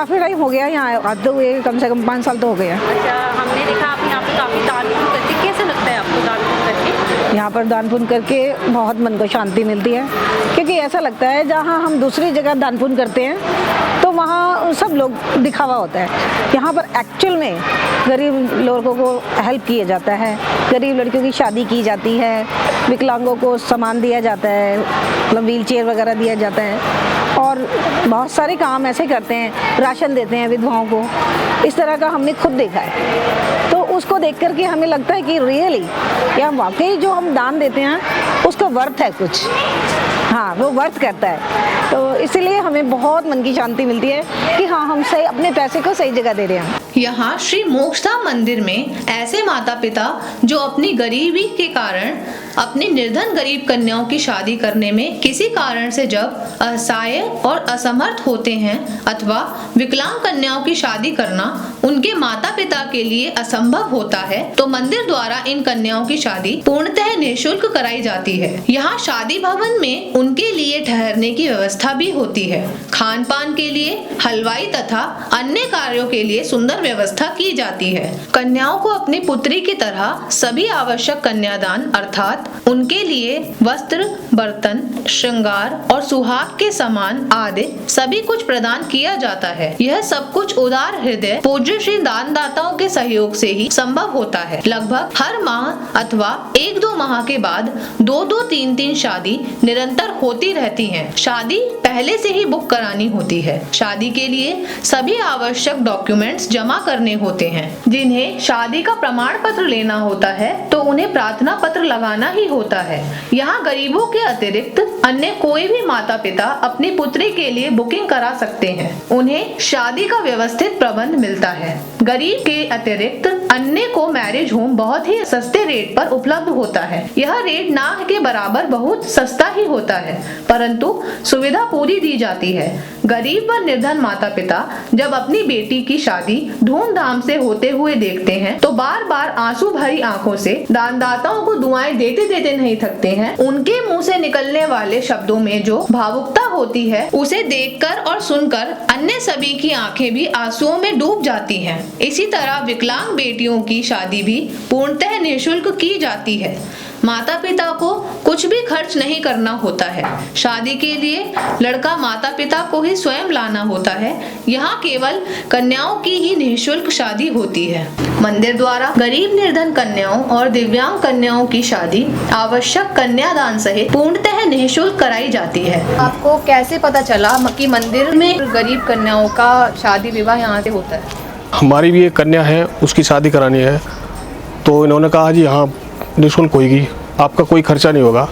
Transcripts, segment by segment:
काफ़ी टाइम हो गया यहाँ आते हुए, कम से कम 5 साल तो हो गया। अच्छा, हमने देखा आप यहाँ पे काफ़ी दान पुण्य करते, कैसे लगता है आपको दान पुण्य करके? यहाँ पर दान पुण्य करके बहुत मन को शांति मिलती है, क्योंकि ऐसा लगता है जहाँ हम दूसरी जगह दान पुण्य करते हैं तो वहाँ सब लोग दिखावा होता है। यहाँ पर एक्चुअल में गरीब लोगों को हेल्प किया जाता है, गरीब लड़कियों की शादी की जाती है, विकलांगों को सामान दिया जाता है, मतलब व्हील चेयर वगैरह दिया जाता है, और बहुत सारे काम ऐसे करते हैं, राशन देते हैं विधवाओं को। इस तरह का हमने खुद देखा है, तो उसको देख कर के हमें लगता है कि रियली या वाकई जो हम दान देते हैं उसका वर्थ है कुछ, हाँ वो वर्थ करता है। तो इसीलिए हमें बहुत मन की शांति मिलती है कि हाँ हम सही अपने पैसे को सही जगह दे रहे हैं। यहाँ श्री मोक्षधाम मंदिर में ऐसे माता पिता जो अपनी गरीबी के कारण अपनी निर्धन गरीब कन्याओं की शादी करने में किसी कारण से जब असहाय और असमर्थ होते हैं अथवा विकलांग कन्याओं की शादी करना उनके माता पिता के लिए असंभव होता है, तो मंदिर द्वारा इन कन्याओं की शादी पूर्णतः निःशुल्क कराई जाती है। यहाँ शादी भवन में उनके लिए ठहरने की व्यवस्था भी होती है। खान पान के लिए हलवाई तथा अन्य कार्यों के लिए सुंदर व्यवस्था की जाती है। कन्याओं को अपनी पुत्री की तरह सभी आवश्यक कन्यादान अर्थात उनके लिए वस्त्र, बर्तन, श्रृंगार और सुहाग के सामान आदि सभी कुछ प्रदान किया जाता है। यह सब कुछ उदार हृदय पूज्य श्री दानदाताओं के सहयोग से ही संभव होता है। लगभग हर माह अथवा 1-2 माह के बाद 2-2, 3-3 शादी निरंतर होती रहती हैं। शादी पहले से ही बुक करानी होती है। शादी के लिए सभी आवश्यक डॉक्यूमेंट्स जमा करने होते हैं। जिन्हें शादी का प्रमाण पत्र लेना होता है तो उन्हें प्रार्थना पत्र लगाना ही होता है। यहाँ गरीबों के अतिरिक्त अन्य कोई भी माता पिता अपनी पुत्री के लिए बुकिंग करा सकते हैं। उन्हें शादी का व्यवस्थित प्रबंध मिलता है। गरीब के अतिरिक्त अन्य को मैरिज होम बहुत ही सस्ते रेट पर उपलब्ध होता है। यह रेट ना के बराबर बहुत सस्ता ही होता है, परंतु सुविधा पूरी दी जाती है। गरीब व निर्धन माता पिता जब अपनी बेटी की शादी धूमधाम से होते हुए देखते हैं तो बार बार आंसू भरी आंखों से दानदाताओं को दुआएं देते देते नहीं थकते हैं। उनके मुंह से निकलने वाले शब्दों में जो भावुकता होती है उसे देखकर और सुनकर अन्य सभी की आंखें भी आंसुओं में डूब जाती हैं। इसी तरह विकलांग बेटियों की शादी भी पूर्णतः निःशुल्क की जाती है। माता पिता को कुछ भी खर्च नहीं करना होता है। शादी के लिए लड़का माता पिता को ही स्वयं लाना होता है। यहाँ केवल कन्याओं की ही निःशुल्क शादी होती है। मंदिर द्वारा गरीब निर्धन कन्याओं और दिव्यांग कन्याओं की शादी आवश्यक कन्यादान सहित पूर्णतः निःशुल्क कराई जाती है। आपको कैसे पता चला कि मंदिर में गरीब कन्याओं का शादी विवाह यहाँ से होता है? हमारी भी एक कन्या है, उसकी शादी करानी है, तो इन्होंने कहा जी हाँ निःशुल्क होगी, आपका कोई खर्चा नहीं होगा।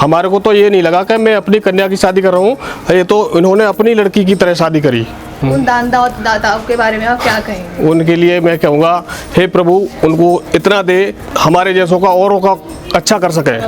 हमारे को तो ये नहीं लगा कि मैं अपनी कन्या की शादी कर रहा हूँ, ये तो इन्होंने अपनी लड़की की तरह शादी करी। उन दाताओं के बारे में आप क्या कहेंगे? उनके लिए मैं कहूँगा हे प्रभु उनको इतना दे, हमारे जैसों का औरों का अच्छा कर सके।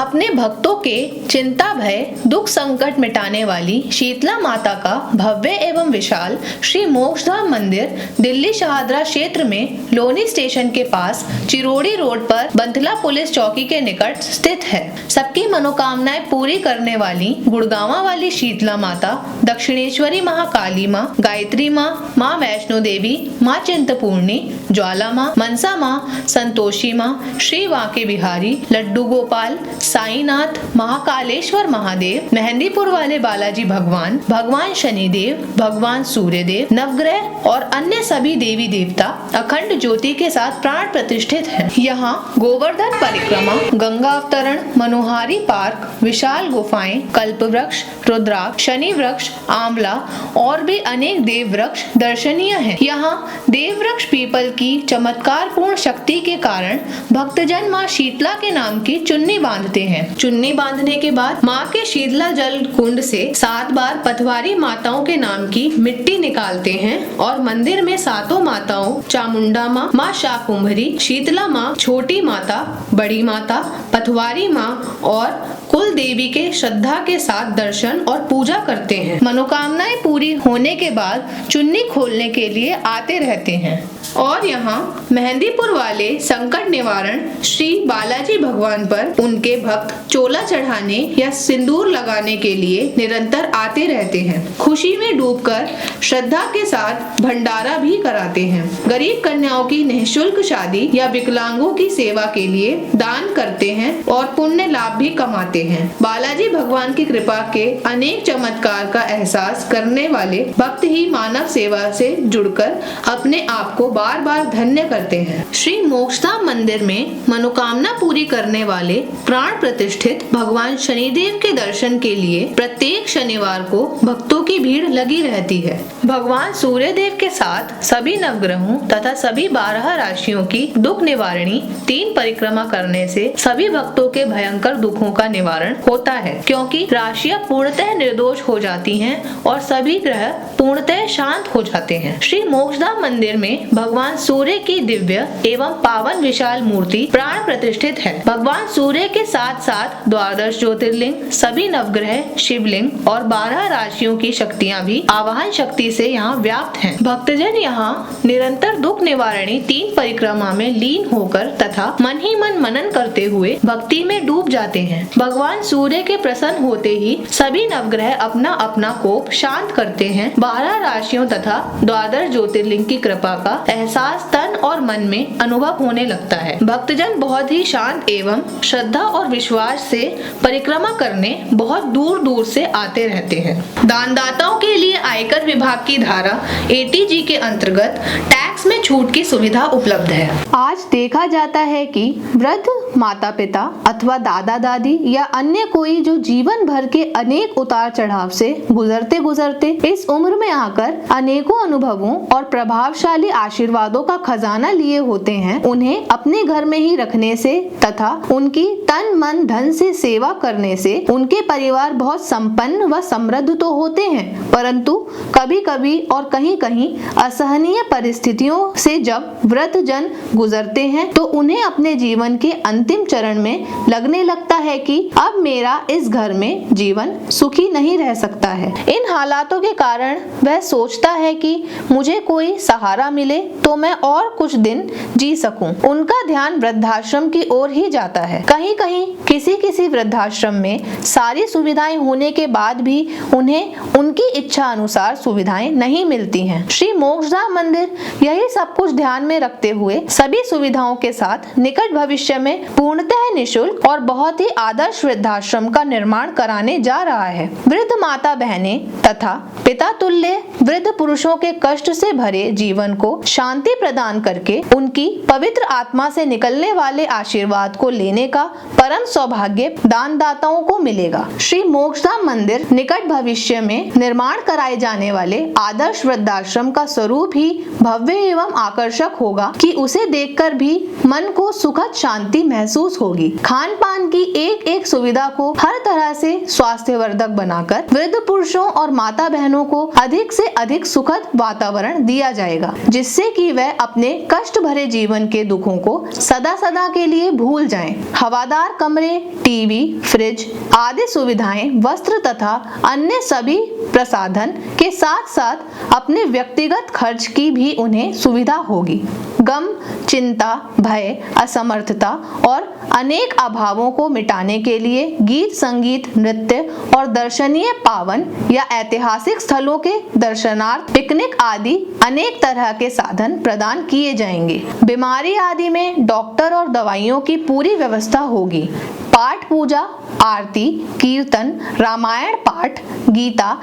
अपने भक्तों के चिंता भय दुख संकट मिटाने वाली शीतला माता का भव्य एवं विशाल श्री मोक्षधाम मंदिर दिल्ली शहादरा क्षेत्र में लोनी स्टेशन के पास चिरोड़ी रोड पर बंथला पुलिस चौकी के निकट स्थित है। सबकी मनोकामनाएं पूरी करने वाली गुड़गांवा वाली शीतला माता, दक्षिणेश्वरी महाकाली माँ, गायत्री माँ, माँ वैष्णो देवी, माँ चिंतपूर्णी, ज्वाला माँ, मनसा माँ, संतोषी माँ, श्री वाके बिहारी, लड्डू गोपाल, साईनाथ, महाकालेश्वर महादेव, मेहंदीपुर वाले बालाजी भगवान, भगवान शनिदेव, भगवान सूर्यदेव, नवग्रह और अन्य सभी देवी देवता अखंड ज्योति के साथ प्राण प्रतिष्ठित हैं। यहाँ गोवर्धन परिक्रमा, गंगा अवतरण, मनोहारी पार्क, विशाल गुफाएं, कल्प वृक्ष, रुद्राक्ष, शनि वृक्ष, आंवला और भी अनेक देव वृक्ष दर्शनीय हैं। यहाँ देव वृक्ष पीपल की चमत्कार पूर्ण शक्ति के कारण भक्तजन माँ शीतला के नाम की चुन्नी बांधते हैं। चुन्नी बांधने के बाद माँ के शीतला जल कुंड से 7 बार पटवारी माताओं के नाम की मिट्टी निकालते हैं और मंदिर में 7 माताओं चामुंडा माँ, माँ शाकुंभरी, शीतला माँ, छोटी माता, बड़ी माता, पटवारी माँ और कुल देवी के श्रद्धा के साथ दर्शन और पूजा करते हैं। मनोकामनाएं पूरी होने के बाद चुन्नी खोलने के लिए आते रहते हैं। और यहाँ मेहंदीपुर वाले संकट निवारण श्री बालाजी भगवान पर उनके भक्त चोला चढ़ाने या सिंदूर लगाने के लिए निरंतर आते रहते हैं। खुशी में डूबकर श्रद्धा के साथ भंडारा भी कराते हैं। गरीब कन्याओं की निःशुल्क शादी या विकलांगों की सेवा के लिए दान करते हैं और पुण्य लाभ भी कमाते हैं। बालाजी भगवान की कृपा के अनेक चमत्कार का एहसास करने वाले भक्त ही मानव सेवा से जुड़कर अपने आप को बार बार धन्य करते हैं। श्री मोक्षधाम मंदिर में मनोकामना पूरी करने वाले प्राण प्रतिष्ठित भगवान शनिदेव के दर्शन के लिए प्रत्येक शनिवार को भक्तों की भीड़ लगी रहती है। भगवान सूर्य देव के साथ सभी नवग्रहों तथा सभी 12 राशियों की दुख निवारणी 3 परिक्रमा करने से सभी भक्तों के भयंकर दुखों का निवारण होता है, क्योंकि राशियां पूर्णतः निर्दोष हो जाती हैं और सभी ग्रह पूर्णतः शांत हो जाते हैं। श्री मोक्षधाम मंदिर में भगवान सूर्य की दिव्य एवं पावन विशाल मूर्ति प्राण प्रतिष्ठित है। भगवान सूर्य के साथ साथ 12 ज्योतिर्लिंग, सभी नवग्रह, शिवलिंग और 12 राशियों की शक्तियां भी आवाहन शक्ति से यहाँ व्याप्त हैं। भक्तजन यहाँ निरंतर दुख निवारणी 3 परिक्रमा में लीन होकर तथा मन ही मन मनन करते हुए भक्ति में डूब जाते हैं। भगवान सूर्य के प्रसन्न होते ही सभी नवग्रह अपना अपना कोप शांत करते हैं। 12 राशियों तथा 12 ज्योतिर्लिंग की कृपा का एहसास तन और मन में अनुभव होने लगता है। भक्तजन बहुत ही शांत एवं श्रद्धा और विश्वास से परिक्रमा करने बहुत दूर दूर से आते रहते हैं। दानदाताओं के लिए आयकर विभाग की धारा 80G के अंतर्गत टैक्स में छूट की सुविधा उपलब्ध है। आज देखा जाता है कि वृद्ध माता पिता अथवा दादा दादी या अन्य कोई जो जीवन भर के अनेक उतार चढ़ाव से गुजरते गुजरते इस उम्र में आकर अनेकों अनुभवों और प्रभावशाली आशीर्वादों का खजाना लिए होते हैं, उन्हें अपने घर में ही रखने से तथा उनकी तन मन धन से सेवा करने से उनके परिवार बहुत संपन्न व समृद्ध तो होते हैं, परंतु कभी कभी और कहीं कहीं असहनीय परिस्थितियों से जब वृद्ध जन गुजरते हैं तो उन्हें अपने जीवन के अंतिम चरण में लगने लगता है कि अब मेरा इस घर में जीवन सुखी नहीं रह सकता है। इन हालातों के कारण वह सोचता है कि मुझे कोई सहारा मिले तो मैं और कुछ दिन जी सकूं। उनका ध्यान वृद्धाश्रम की ओर ही जाता है। कहीं कहीं किसी वृद्धाश्रम में सारी सुविधाएं होने के बाद भी उन्हें उनकी इच्छा अनुसार सुविधाएं नहीं मिलती हैं। श्री मोक्षधाम मंदिर यही सब कुछ ध्यान में रखते हुए सभी सुविधाओं के साथ निकट भविष्य में पूर्णतः निःशुल्क और बहुत ही आदर्श वृद्धाश्रम का निर्माण कराने जा रहा है। वृद्ध माता बहनें तथा पिता तुल्य वृद्ध पुरुषों के कष्ट से भरे जीवन को शांति प्रदान करके उनकी पवित्र आत्मा से निकलने वाले आशीर्वाद को लेने का परम सौभाग्य दानदाताओं को मिलेगा। श्री मोक्षधाम मंदिर निकट भविष्य में निर्माण कराए जाने वाले आदर्श वृद्धाश्रम का स्वरूप ही भव्य एवं आकर्षक होगा कि उसे देखकर भी मन को सुखद शांति महसूस होगी। खान पान की एक एक सुविधा को हर तरह से स्वास्थ्यवर्धक बनाकर वृद्ध पुरुषों और माता बहनों को अधिक से अधिक सुखद वातावरण दिया जाएगा, जिससे कि वह अपने कष्ट भरे जीवन के दुखों को सदा सदा के लिए भूल जाएं। हवादार कमरे, टीवी, फ्रिज आदि सुविधाएं, वस्त्र तथा अन्य सभी प्रसाधन के साथ साथ अपने व्यक्तिगत खर्च की भी उन्हें सुविधा होगी। गम, चिंता, भय, असमर्थता और अनेक अभावों को मिटाने के लिए गीत, संगीत, नृत्य और दर्शनीय पावन या ऐतिहासिक स्थलों के दर्शनार्थ पिकनिक आदि अनेक तरह के साधन प्रदान किए जाएंगे। बीमारी आदि में डॉक्टर और दवाइयों की पूरी व्यवस्था होगी। पाठ पूजा, आरती, कीर्तन, रामायण पाठ, गीता,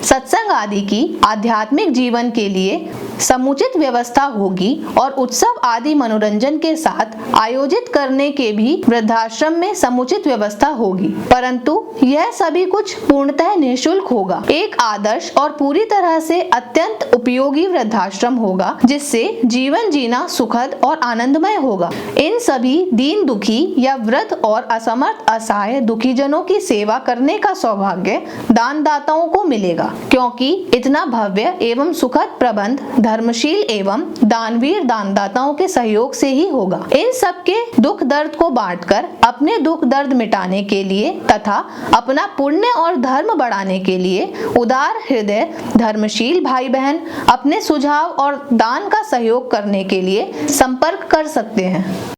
सत्संग आदि की आध्यात्मिक जीवन के लिए समुचित व्यवस्था होगी और उत्सव आदि मनोरंजन के साथ आयोजित करने के भी वृद्धाश्रम में समुचित व्यवस्था होगी, परंतु यह सभी कुछ पूर्णतः निःशुल्क होगा। एक आदर्श और पूरी तरह से अत्यंत उपयोगी वृद्धाश्रम होगा, जिससे जीवन जीना सुखद और आनंदमय होगा। इन सभी दीन दुखी या वृद्ध और असमर्थ असहाय दुखी जनों की सेवा करने का सौभाग्य दानदाताओं को मिलेगा। क्योंकि इतना भव्य एवं सुखद प्रबंध धर्मशील एवं दानवीर दानदाताओं के सहयोग से ही होगा। इन सबके दुख दर्द को बांटकर अपने दुख दर्द मिटाने के लिए तथा अपना पुण्य और धर्म बढ़ाने के लिए उदार हृदय धर्मशील भाई बहन अपने सुझाव और दान का सहयोग करने के लिए संपर्क कर सकते हैं।